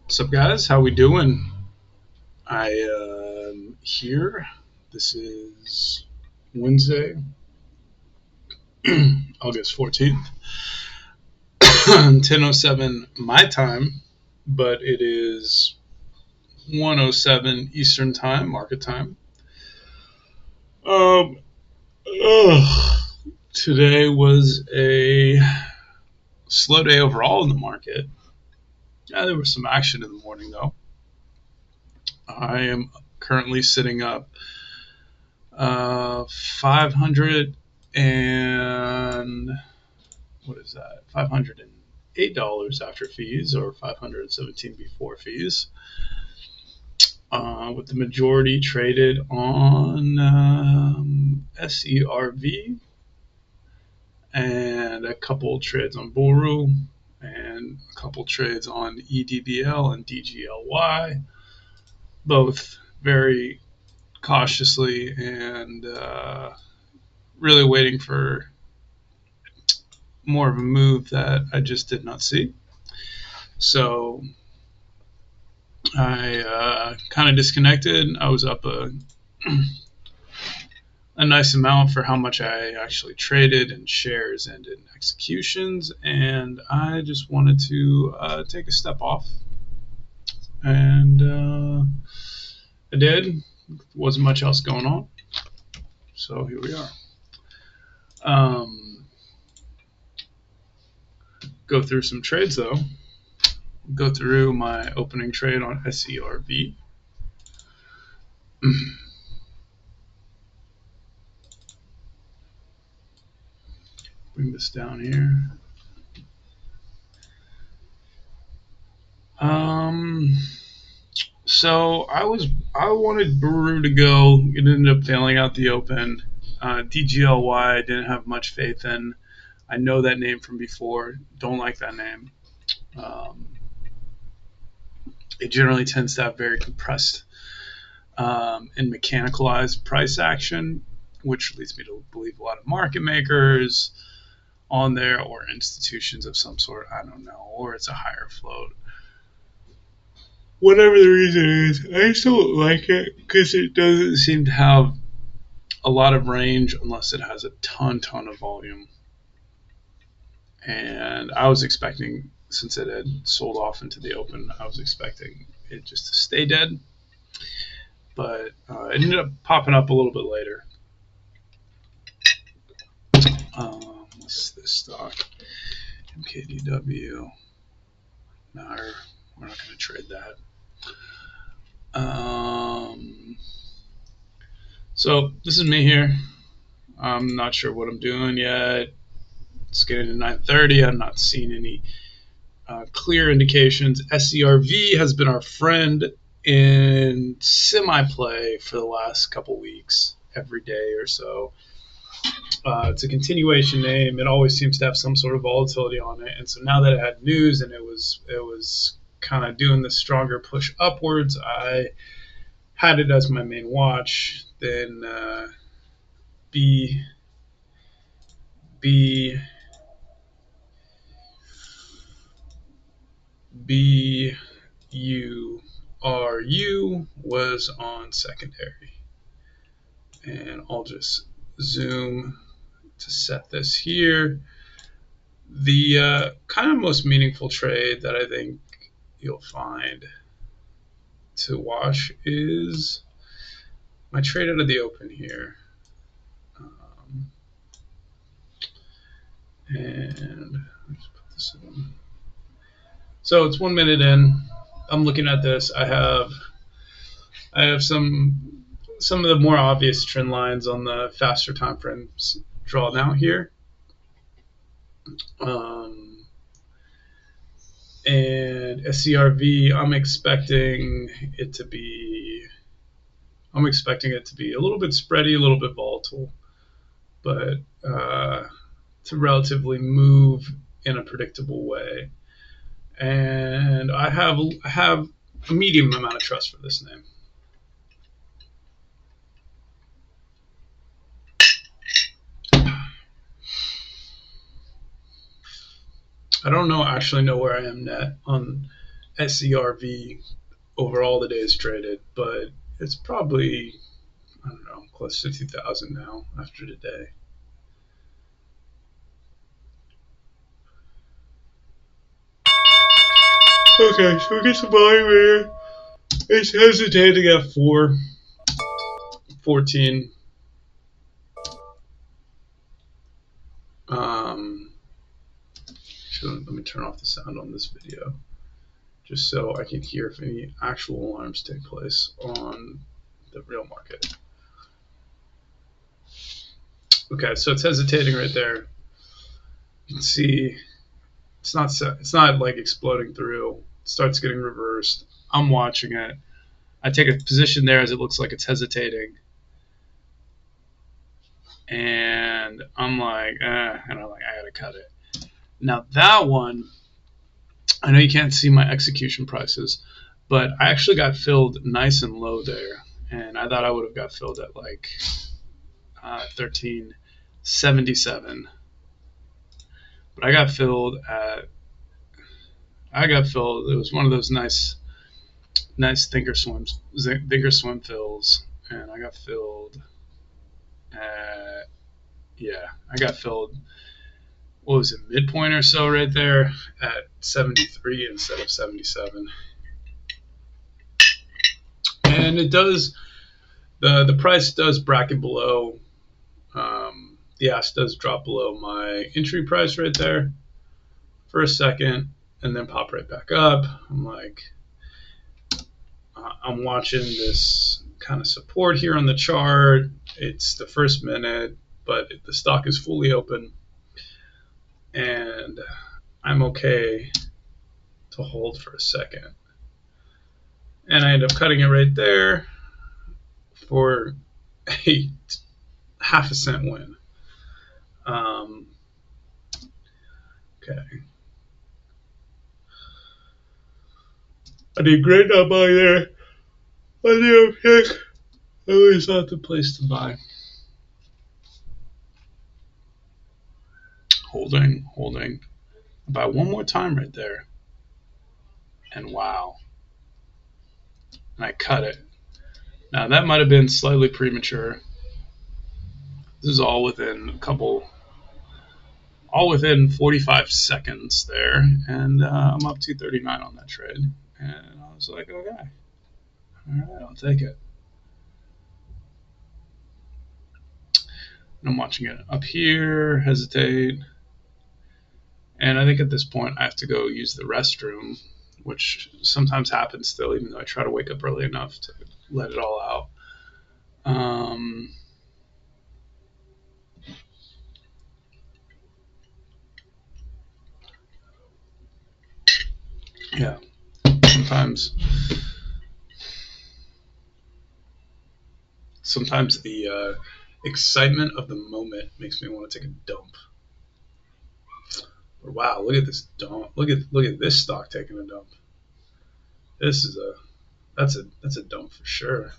What's up, guys? How we doing? I am here. This is Wednesday, August 14th, 10:07 my time, but it is 1:07 Eastern time, market time. Um, ugh. Today was a slow day overall in the market. Yeah, there was some action in the morning though. I am currently sitting up 500 and what is that? $508 after fees, or 517 before fees. With the majority traded on SERV and a couple trades on Boru and a couple trades on EDBL and DGLY, both very cautiously and really waiting for more of a move that I just did not see. So I kind of disconnected. I was up a nice amount for how much I actually traded in shares and in executions, and I just wanted to take a step off, and I did. Wasn't much else going on, so here we are. Go through some trades though. Go through my opening trade on SERV. Bring this down here. So I wanted Brew to go. It ended up failing out the open. DGLY I didn't have much faith in. I know that name from before. Don't like that name. Um, it generally tends to have very compressed and mechanicalized price action, which leads me to believe a lot of market makers on there or institutions of some sort. I don't know, or it's a higher float. Whatever the reason is, I just don't like it because it doesn't seem to have a lot of range unless it has a ton of volume. And I was expecting, since it had sold off into the open, I was expecting it just to stay dead. But it ended up popping up a little bit later. What's this stock? MKDW. No, we're not going to trade that. So this is me here. I'm not sure what I'm doing yet. It's getting to 9:30. I'm not seeing any clear indications. SERV has been our friend in semi-play for the last couple weeks, every day or so. It's a continuation name. It always seems to have some sort of volatility on it. And so now that it had news and it was kind of doing this stronger push upwards, I had it as my main watch. Then B B B U R U was on secondary. And I'll just zoom to set this here. The kind of most meaningful trade that I think you'll find to watch is my trade out of the open here. And let's put this in. So it's 1 minute in. I'm looking at this. I have some of the more obvious trend lines on the faster time frames drawn out here. And SCRV, I'm expecting it to be a little bit spready, a little bit volatile, but to relatively move in a predictable way. And I have a medium amount of trust for this name. I don't actually know where I am net on SERV over all the days traded, but it's probably, I don't know, close to 2,000 now after today. Okay, so we get some volume here. It's hesitating at 14. Let me turn off the sound on this video just so I can hear if any actual alarms take place on the real market. Okay, so it's hesitating right there. You can see it's not like exploding through. It starts getting reversed. I'm watching it. I take a position there as it looks like it's hesitating. And I'm like, and I'm like, I gotta cut it. Now that one, I know you can't see my execution prices, but I actually got filled nice and low there. And I thought I would have got filled at like 1377. But I got filled. It was one of those nice thinkorswim fills, and I got filled at, yeah, I got filled. What was it, midpoint or so, right there at 73 instead of 77. And it does, the price does bracket below. The ask does drop below my entry price right there for a second, and then pop right back up. I'm like, I'm watching this kind of support here on the chart. It's the first minute, but the stock is fully open, and I'm okay to hold for a second. And I end up cutting it right there for a half a cent win. Okay. I did great not buying there. I did a pick. I always thought the place to buy. Holding. I buy one more time right there. And wow. And I cut it. Now that might have been slightly premature. This is all within 45 seconds there, and I'm up 239 on that trade. And I was like, okay, all right, I'll take it. And I'm watching it up here, hesitate. And I think at this point I have to go use the restroom, which sometimes happens still, even though I try to wake up early enough to let it all out. Yeah, sometimes the excitement of the moment makes me want to take a dump. But wow, look at this dump! Look at this stock taking a dump. This is that's a dump for sure.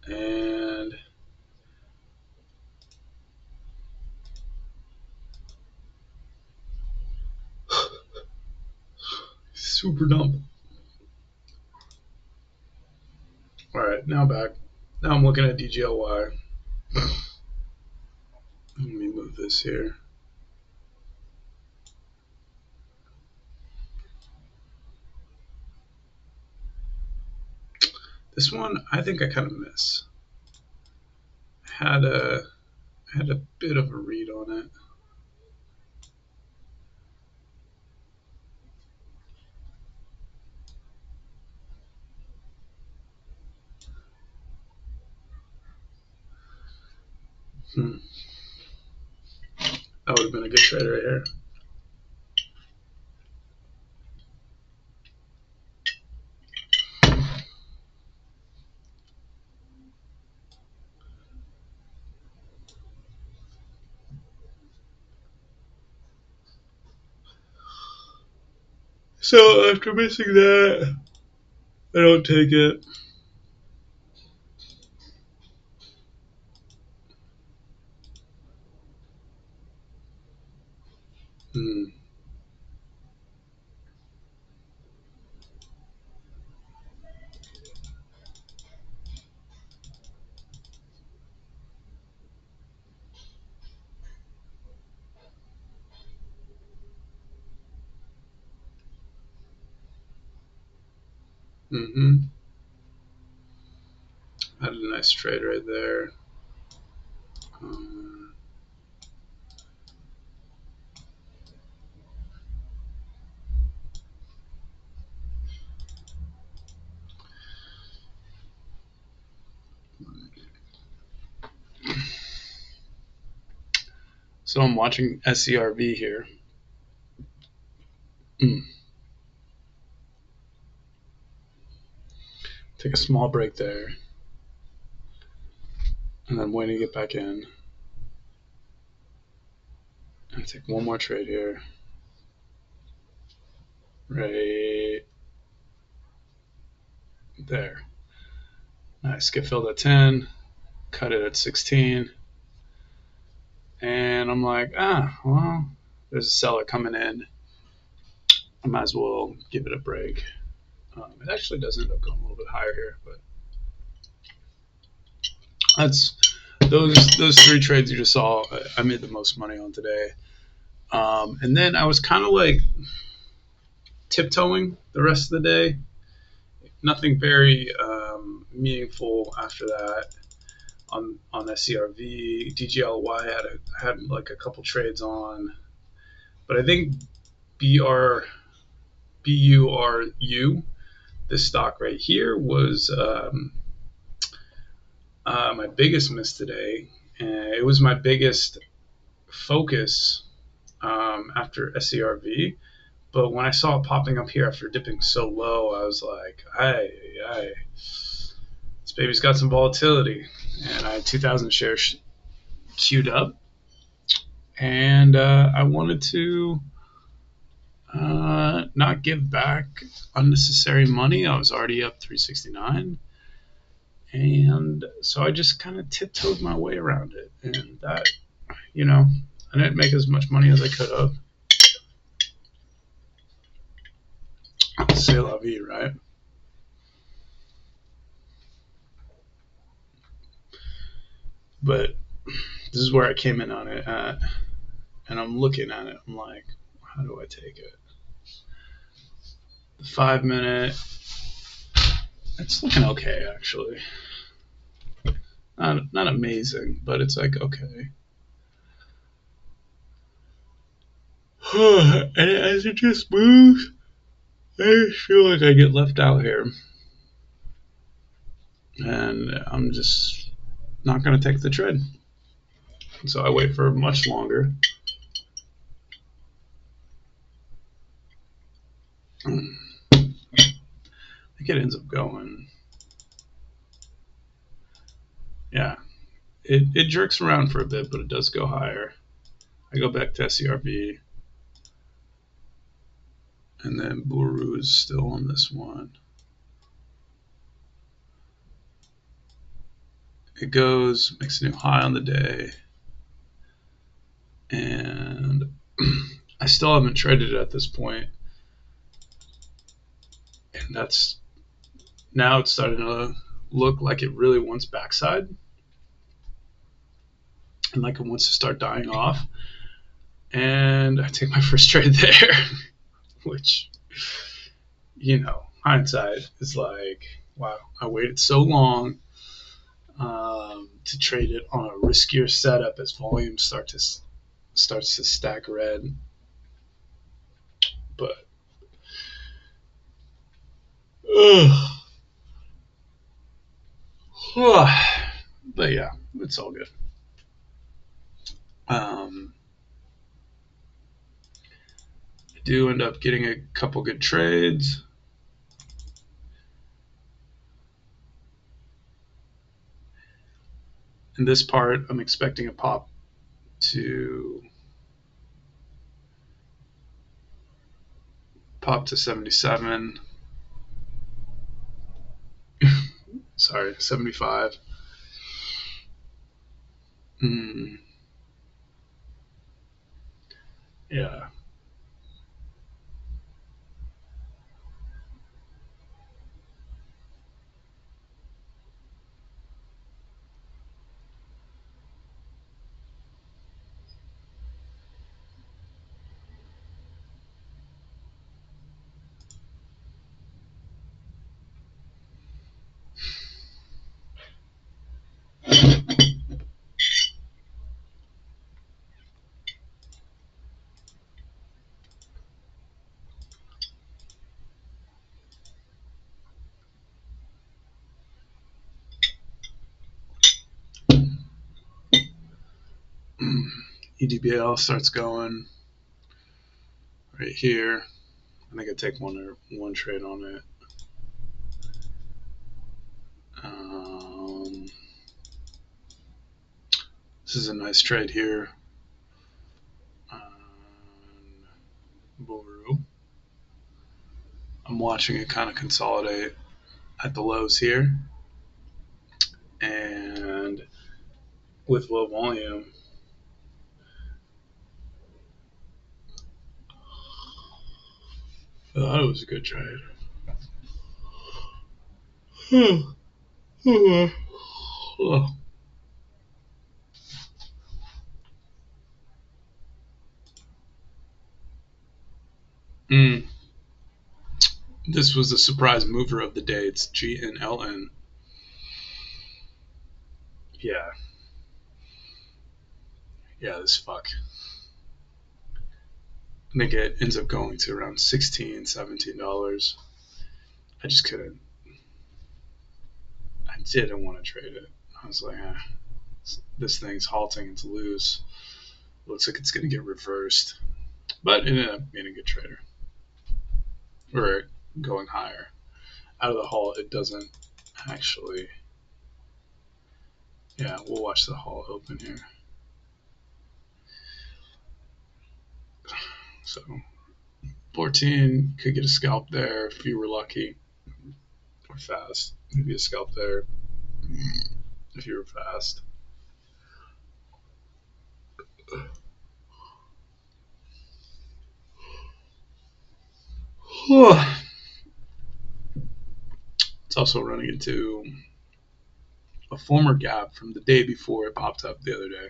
And super dump. All right, now back. Now I'm looking at DGLY. Let me move this here. This one, I think I kind of miss. I had a bit of a read on it. That would have been a good trade right here. So after missing that, I don't take it. Mm-hmm. Had a nice trade right there. Um, so I'm watching SCRV here. Mm. Take a small break there, and then waiting to get back in. And take one more trade here. Right there. Nice. Get filled at 10. Cut it at 16. And I'm like, well, there's a seller coming in. I might as well give it a break. It actually does end up going a little bit higher here, but that's those three trades you just saw. I made the most money on today, and then I was kind of like tiptoeing the rest of the day. Nothing very meaningful after that on SCRV. DGLY had like a couple trades on, but I think BR BURU, this stock right here, was my biggest miss today. And it was my biggest focus after SCRV. But when I saw it popping up here after dipping so low, I was like, hey, this baby's got some volatility. And I had 2,000 shares queued up. And I wanted to not give back unnecessary money. I was already up 369. And so I just kind of tiptoed my way around it. And that, I didn't make as much money as I could have. C'est la vie, right? But this is where I came in on it at. And I'm looking at it. I'm like, how do I take it? The 5 minute, it's looking okay, actually. Not amazing, but it's like, okay. And as it just moves, I just feel like I get left out here. And I'm just not going to take the trade. So I wait for much longer. I think it ends up going. Yeah, it jerks around for a bit, but it does go higher. I go back to SCRV, and then Buru is still on this one. It goes, makes a new high on the day, and I still haven't traded it at this point. And that's now it's starting to look like it really wants backside, and like it wants to start dying off. And I take my first trade there, which, hindsight is like, wow, I waited so long to trade it on a riskier setup as volume starts to stack red. But but yeah, it's all good. I do end up getting a couple good trades. In this part, I'm expecting a pop to 77. Sorry, 75. Yeah. EDBL starts going right here. I think I take one trade on it. This is a nice trade here. Booru. I'm watching it kind of consolidate at the lows here, and with low volume, I thought it was a good trade. This was the surprise mover of the day. It's GNLN. Yeah. Yeah, this fuck. I think it ends up going to around $16, $17. I just couldn't. I didn't want to trade it. I was like, this thing's halting. It's loose. Looks like it's going to get reversed. But it ended up being a good trader. Or going higher. Out of the halt, it doesn't actually. Yeah, we'll watch the halt open here. So 14 could get a scalp there if you were lucky or fast. Maybe a scalp there if you were fast. It's also running into a former gap from the day before it popped up the other day.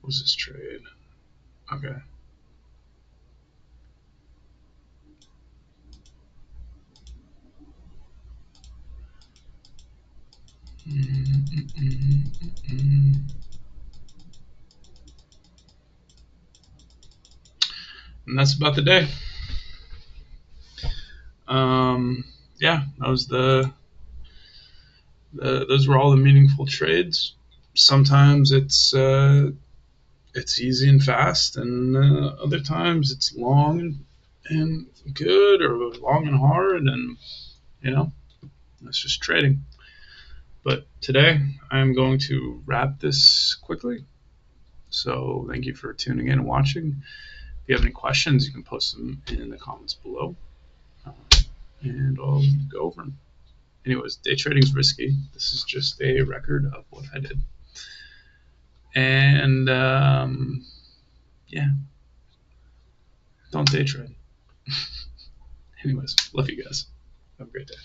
What was this trade? Okay. And that's about the day. Yeah, that was those were all the meaningful trades. Sometimes it's easy and fast, and other times it's long and good, or long and hard, and that's just trading. But today I'm going to wrap this quickly. So thank you for tuning in and watching. If you have any questions, you can post them in the comments below, and I'll go over them. Anyways, day trading is risky. This is just a record of what I did. And yeah, don't day trade. Anyways, love you guys. Have a great day.